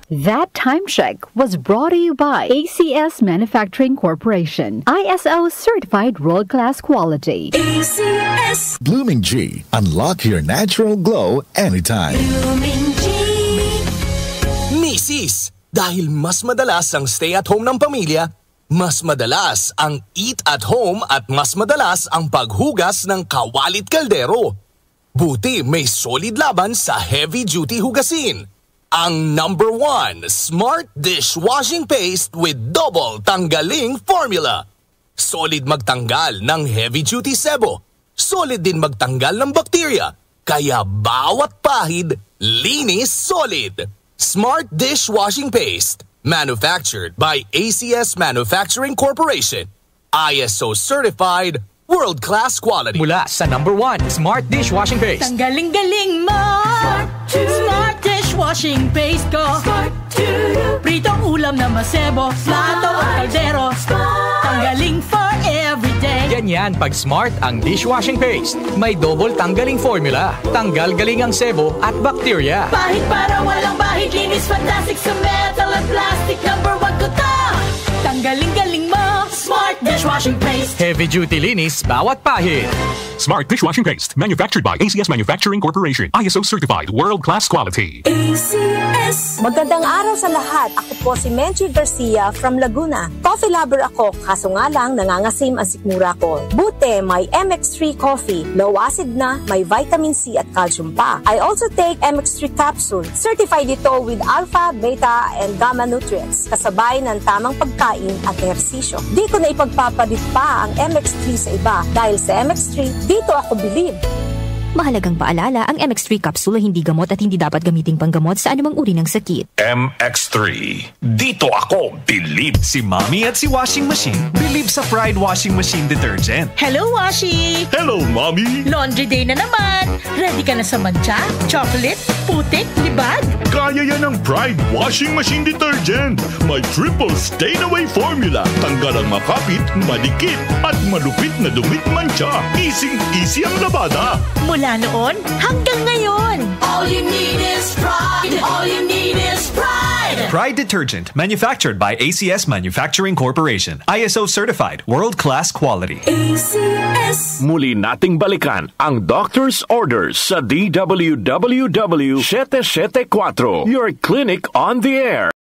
That time check was brought to you by ACS Manufacturing Corporation, ISO certified world-class quality. ACS Blooming G. Unlock your natural glow anytime. Blooming G. Misis, dahil mas madalas ang stay at home ng pamilya, mas madalas ang eat at home at mas madalas ang paghugas ng kawalit kaldero. Buti may solid laban sa heavy-duty hugasin. Ang number 1 Smart Dishwashing Paste with double tanggaling formula. Solid magtanggal ng heavy-duty sebo. Solid din magtanggal ng bakterya. Kaya bawat pahid, linis solid. Smart Dishwashing Paste. Manufactured by ACS Manufacturing Corporation. ISO certified, world-class quality. Mula sa number 1 Smart Dishwashing Paste. Tanggaling-galing mo. Smart Dishwashing Paste ko. Smart to you. Pritong ulam na masebo. Plato o kaldero. Tanggaling for everyday. Ganyan pag Smart ang dishwashing paste. May double tanggaling formula. Tanggal galing ang sebo at bakterya. Pahit para walang bahid. Linis fantastic sa metal at plastic. Number 1 ko to. Tanggaling-galing mo. Smart Dishwashing Paste. Heavy duty linis bawat pahid. Smart Dishwashing Paste. Manufactured by ACS Manufacturing Corporation. ISO certified. World-class quality. ACS. Magandang araw sa lahat. Ako po si Menchie Garcia from Laguna. Coffee lover ako, kaso nga lang nangangasim ang sikmura ko. Buti, may MX3 coffee. Low acid na, may vitamin C at calcium pa. I also take MX3 capsule. Certified ito with alpha, beta, and gamma nutrients. Kasabay ng tamang pagkain at ehersisyo. Di ko na ipagpapalit pa ang MX3 sa iba. Dahil sa MX3, dito ako believe. Mahalagang paalala, ang MX3 capsule hindi gamot at hindi dapat gamiting panggamot sa anumang uri ng sakit. MX3. Dito ako believe. Si Mommy at si Washing Machine believe sa Pride Washing Machine Detergent. Hello, Washi! Hello, Mommy! Laundry day na naman! Ready ka na sa mancha, chocolate, putik, libag? Kaya yan ang Pride Washing Machine Detergent. May triple stain-away formula. Tanggal ang makapit, madikit, at malupit na dumit mancha. Easy ang labada. Mula noon hanggang ngayon. All you need is pride. All you need is pride. Pride Detergent, manufactured by ACS Manufacturing Corporation. ISO certified, world-class quality. ACS. Muli nating balikan ang doctor's orders sa DWWW 774. Your clinic on the air.